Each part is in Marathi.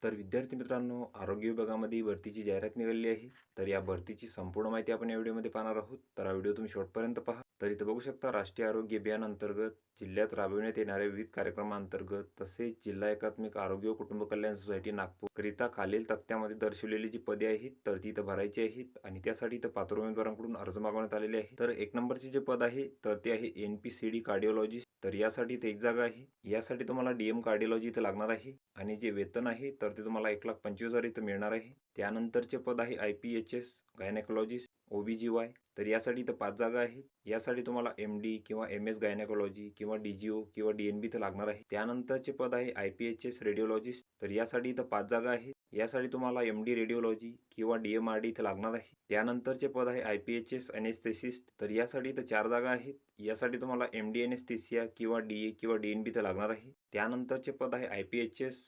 तर विद्यार्थी मित्रांनो, आरोग्य विभागामध्ये भरतीची जाहिरात निघालेली आहे. तर या भरतीची संपूर्ण माहिती आपण या व्हिडिओमध्ये पाहणार आहोत. तर हा व्हिडिओ तुम्ही शेवटपर्यंत पहा. तर इथे बघू शकता, राष्ट्रीय आरोग्य अभियान अंतर्गत जिल्ह्यात राबविण्यात येणाऱ्या विविध कार्यक्रमांतर्गत तसेच जिल्हा एकात्मिक आरोग्य व कुटुंब कल्याण सोसायटी नागपूर करिता खालील तक्त्यामध्ये दर्शवलेली जी पदे आहेत तर ती इथं भरायची आहेत आणि त्यासाठी इथं पात्र उमेदवारांकडून अर्ज मागवण्यात आलेले आहे. तर 1 नंबरचे जे पद आहे तर ते आहे NPCD कार्डिओलॉजिस्ट. तर यासाठी इथे एक जागा आहे. यासाठी तुम्हाला DM कार्डिओलॉजी इथं लागणार आहे आणि जे वेतन आहे तर ते तुम्हाला 1,25,000 इथं मिळणार आहे. त्यानंतरचे पद आहे IPHS गायनेकोलॉजिस्ट OBGY. तर यासाठी इथं 5 जागा आहेत. यासाठी तुम्हाला MD किंवा MS गायनेकोलॉजी किंवा DGO किंवा DNB इथं लागणार आहे. त्यानंतरचे पद आहे IPHS रेडिओलॉजिस्ट. तर यासाठी इथं 5 जागा आहेत. यासाठी तुम्हाला MD रेडिओलॉजी किंवा DMRD इथं लागणार आहे. त्यानंतरचे पद आहे IPHS अनेस्थेसिस्ट. तर यासाठी इथं 4 जागा आहेत. यासाठी तुम्हाला MD अनेस्थेसिया किंवा DA किंवा DNB इथं लागणार आहे. त्यानंतरचे पद आहे IPHS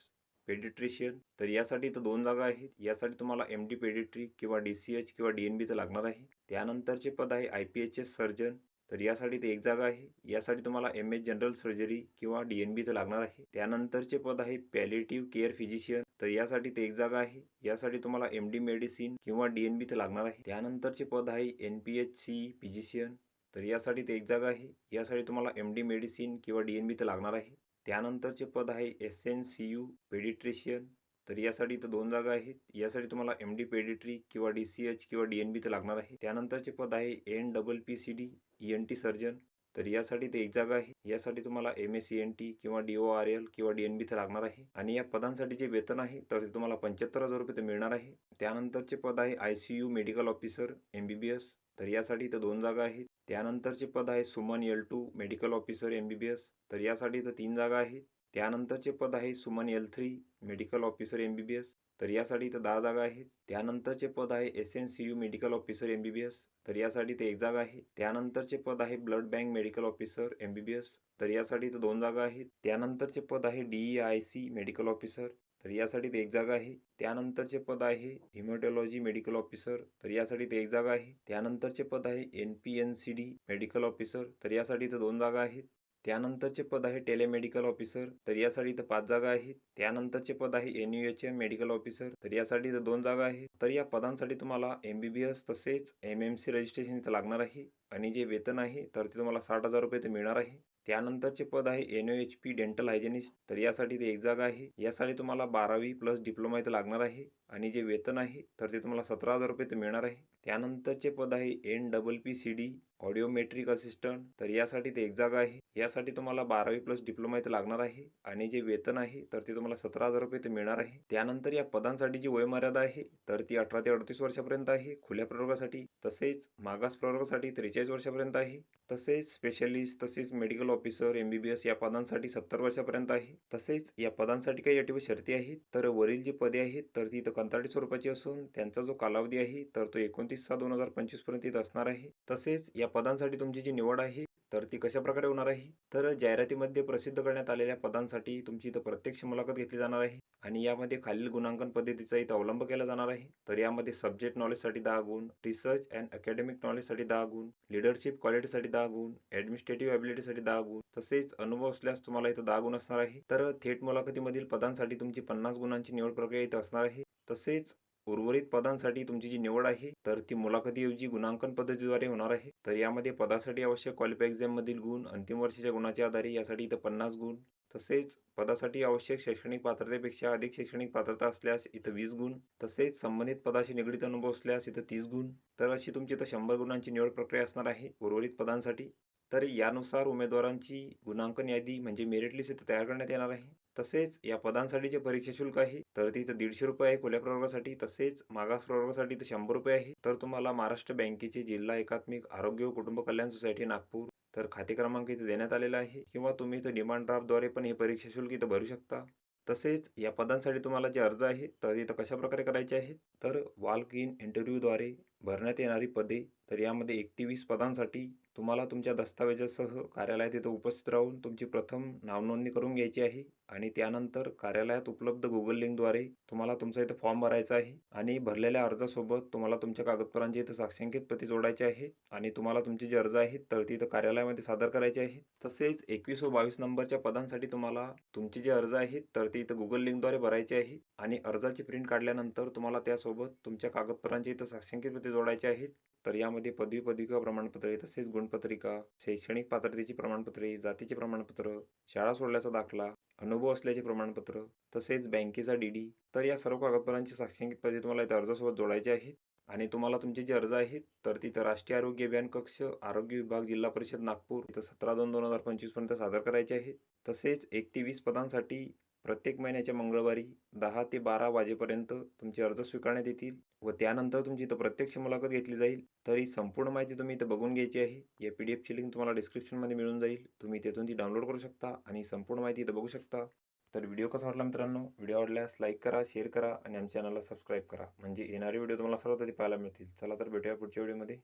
पेडिट्रिशियन. तर यासाठी इथं 2 जागा आहेत. यासाठी तुम्हाला MD पेडिट्री किंवा DCH किंवा DNB इथं लागणार आहे. त्यानंतरचे पद आहे IPHS सर्जन. तर यासाठी इथे एक जागा आहे. यासाठी तुम्हाला MS जनरल सर्जरी किंवा DNB इथं लागणार आहे. त्यानंतरचे पद आहे पॅलिएटिव्ह केअर फिजिशियन. तर यासाठी इथे एक जागा आहे. यासाठी तुम्हाला MD मेडिसिन किंवा DNB इथं लागणार आहे. त्यानंतरचे पद आहे NPHC फिजिशियन. तर यासाठी इथे एक जागा आहे. यासाठी तुम्हाला MD मेडिसिन किंवा DNB इथं लागणार आहे. त्यानंतरचे पद आहे SNCU पेडिट्रिशियन. तर यासाठी इथं 2 जागा आहेत. यासाठी तुम्हाला MD पेडिट्री किंवा DCH किंवा DNB इथं लागणार आहे. त्यानंतरचे पद आहे NPPCD ENT सर्जन. तर यासाठी ते एक जागा आहे. यासाठी तुम्हाला MS ENT किंवा DORL किंवा DNB इथं लागणार आहे आणि या पदांसाठी जे वेतन आहे तर ते तुम्हाला 75,000 रुपये मिळणार आहे. त्यानंतरचे पद आहे ICU मेडिकल ऑफिसर MBBS. तर यासाठी इथं 2 जागा आहेत. त्यानंतरचे पद आहे Suman L2 medical officer MBBS. तर यासाठी इथं 3 जागा आहेत. त्यानंतरचे पद आहे Suman L3 medical officer MBBS. तर यासाठी इथं 10 जागा आहेत. त्यानंतरचे पद आहे SNCU मेडिकल ऑफिसर MBBS. तर यासाठी इथं एक जागा आहे. त्यानंतरचे पद आहे blood bank medical officer MBBS. तर यासाठी इथं 2 जागा आहेत. त्यानंतरचे पद आहे DEIC मेडिकल ऑफिसर. तर यासाठी ते एक जागा आहे. त्यानंतरचे पद आहे हिमॅटॉलॉजी मेडिकल ऑफिसर. तर यासाठी ते एक जागा आहे. त्यानंतरचे पद आहे NPNCD मेडिकल ऑफिसर. तर यासाठी इथं 2 जागा आहेत. त्यानंतरचे पद आहे टेलिमेडिकल ऑफिसर. तर यासाठी इथं 5 जागा आहेत. त्यानंतरचे पद आहे NUHM मेडिकल ऑफिसर. तर यासाठी इथं 2 जागा आहेत. तर या पदांसाठी तुम्हाला MBBS तसेच MMC रजिस्ट्रेशन इथं लागणार आहे आणि जे वेतन आहे तर ते तुम्हाला 60,000 रुपये इथं मिळणार आहे. त्यानंतरचे पद आहे NOHP डेंटल हायजेनिस्ट. तर यासाठी ते एक जागा आहे. यासाठी तुम्हाला 12वी प्लस डिप्लोमा इथं लागणार आहे आणि जे वेतन आहे तर ते तुम्हाला 17,000 रुपये इथं मिळणार आहे. त्यानंतरचे पद आहे NPPCD ऑडिओमेट्रिक असिस्टंट. तर यासाठी ते एक जागा आहे. यासाठी तुम्हाला 12वी प्लस डिप्लोमा इथं लागणार आहे आणि जे वेतन आहे तर ते तुम्हाला 17,000 रुपये इथं मिळणार आहे. त्यानंतर या पदांसाठी जी वयोमर्यादा आहे तर ती 18 ते 38 वर्षापर्यंत आहे खुल्या प्रवर्गासाठी. तसेच मागास प्रवर्गासाठी 43 वर्षापर्यंत आहे. तसेच स्पेशलिस्ट तसेच मेडिकल ऑफिसर MBBS या पदांसाठी 70 वर्षापर्यंत आहे. तसेच या पदांसाठी काही अटी व शर्ती आहेत. तर वरील जी पदे आहेत तर ती इथं कंत्राटी स्वरूपाची असून त्यांचा जो कालावधी आहे तर तो 29/6/2025 पर्यंत इथं असणार आहे. तसेच या पदांसाठी तुमची जी निवड आहे तर ती कशा प्रकारे होणार आहे, तर जाहिरातीमध्ये प्रसिद्ध करण्यात आलेल्या पदांसाठी तुमची इथं प्रत्यक्ष मुलाखत घेतली जाणार आहे आणि यामध्ये खालील गुणांकन पद्धतीचा इथं अवलंब केला जाणार आहे. तर यामध्ये सब्जेक्ट नॉलेजसाठी 10 गुण, रिसर्च अँड अकॅडमिक नॉलेजसाठी 10 गुण, लिडरशिप क्वालिटीसाठी 10 गुण, ॲडमिनिस्ट्रेटिव्ह ॲबिलिटीसाठी 10 गुण, तसेच अनुभव असल्यास तुम्हाला इथं 10 गुण असणार आहे. तर थेट मुलाखतीमधील पदांसाठी तुमची 50 गुणांची निवड प्रक्रिया इथं असणार आहे. तसेच उर्वरित पदांसाठी तुमची जी निवड आहे तर ती मुलाखतीऐवजी गुणांकन पद्धतीद्वारे होणार आहे. तर यामध्ये पदासाठी आवश्यक क्वालिफाय एक्झाममधील गुण, अंतिम वर्षाच्या गुणाच्या आधारे यासाठी इथं 50 गुण, तसेच पदासाठी आवश्यक शैक्षणिक पात्रतेपेक्षा अधिक शैक्षणिक पात्रता असल्यास इथं 20 गुण, तसेच संबंधित पदाशी निगडीत अनुभव असल्यास इथं 30 गुण. तर अशी तुमची इथं 100 गुणांची निवड प्रक्रिया असणार आहे उर्वरित पदांसाठी. तर यानुसार उमेदवारांची गुणांकन यादी म्हणजे मेरिट लिस्ट इथं तयार करण्यात येणार आहे. तसेच या पदांसाठी जे परीक्षा शुल्क आहे तर ते इथं 150 रुपये आहे खुल्या प्रवर्गासाठी. तसेच मागास प्रवर्गासाठी इथं 100 रुपये आहे. तर तुम्हाला महाराष्ट्र बँकेचे जिल्हा एकात्मिक आरोग्य व कुटुंब कल्याण सोसायटी नागपूर तर खाते क्रमांक इथं देण्यात आलेला आहे किंवा तुम्ही इथं डिमांड ड्राफ्टद्वारे पण हे परीक्षा शुल्क इथं भरू शकता. तसेच या पदांसाठी तुम्हाला जे अर्ज आहेत तर इथं कशाप्रकारे करायचे आहेत, तर वॉक इन इंटरव्ह्यूद्वारे भरण्यात येणारी पदे. तर यामध्ये 21 पदांसाठी तुम्हाला तुमच्या दस्तावेजासह कार्यालयात इथं उपस्थित राहून तुमची प्रथम नावनोंदणी करून घ्यायची आहे आणि त्यानंतर कार्यालयात उपलब्ध Google लिंकद्वारे तुम्हाला तुमचा इथं फॉर्म भरायचा आहे आणि भरलेल्या अर्जासोबत तुम्हाला तुमच्या कागदपत्रांची इथं साक्षांकित प्रती जोडायची आहे आणि तुम्हाला तुमचे जे अर्ज आहेत तर ते इथं कार्यालयामध्ये सादर करायचे आहेत. तसेच 21 व 22 नंबरच्या पदांसाठी तुम्हाला तुमचे जे अर्ज आहेत तर ते इथं Google लिंकद्वारे भरायचे आहे आणि अर्जाची प्रिंट काढल्यानंतर तुम्हाला त्यासोबत तुमच्या कागदपत्रांची इथं साक्षांकित प्रती जोडायची आहेत. तर यामध्ये पदवी, पदविका प्रमाणपत्रे, तसेच गुणपत्रिका, शैक्षणिक पात्रतेची प्रमाणपत्रे, जातीचे प्रमाणपत्र, शाळा सोडल्याचा दाखला, अनुभव असल्याचे प्रमाणपत्र, तसेच बँकेचा DD. तर या सर्व कागदपत्रांची साक्षांकित प्रती तुम्हाला इथं अर्जासोबत जोडायची आहेत आणि तुम्हाला तुमचे जे अर्ज आहेत तर तिथं राष्ट्रीय आरोग्य अभियान कक्ष, आरोग्य विभाग, जिल्हा परिषद नागपूर इथं 17/2/2025 पर्यंत सादर करायचे आहे. तसेच 1 ते 20 पदांसाठी प्रत्येक महिन्याच्या मंगळवारी 10 ते 12 वाजेपर्यंत तुमचे अर्ज स्वीकारण्यात येतील व त्यानंतर तुमची इथं प्रत्यक्ष मुलाखत घेतली जाईल. तर ही संपूर्ण माहिती तुम्ही इथं बघून घ्यायची आहे. या PDFची लिंक तुम्हाला डिस्क्रिप्शनमध्ये मिळून जाईल. तुम्ही तेथून ती डाउनलोड करू शकता आणि संपूर्ण माहिती इथं बघू शकता. तर व्हिडिओ कसा वाटला मित्रांनो? व्हिडिओ आवडल्यास लाईक करा, शेअर करा आणि आमच्या चॅनलला सबस्क्राईब करा. म्हणजे येणारे व्हिडिओ तुम्हाला सर्वात आधी पाहायला मिळतील. चला तर भेटूया पुढच्या व्हिडिओमध्ये.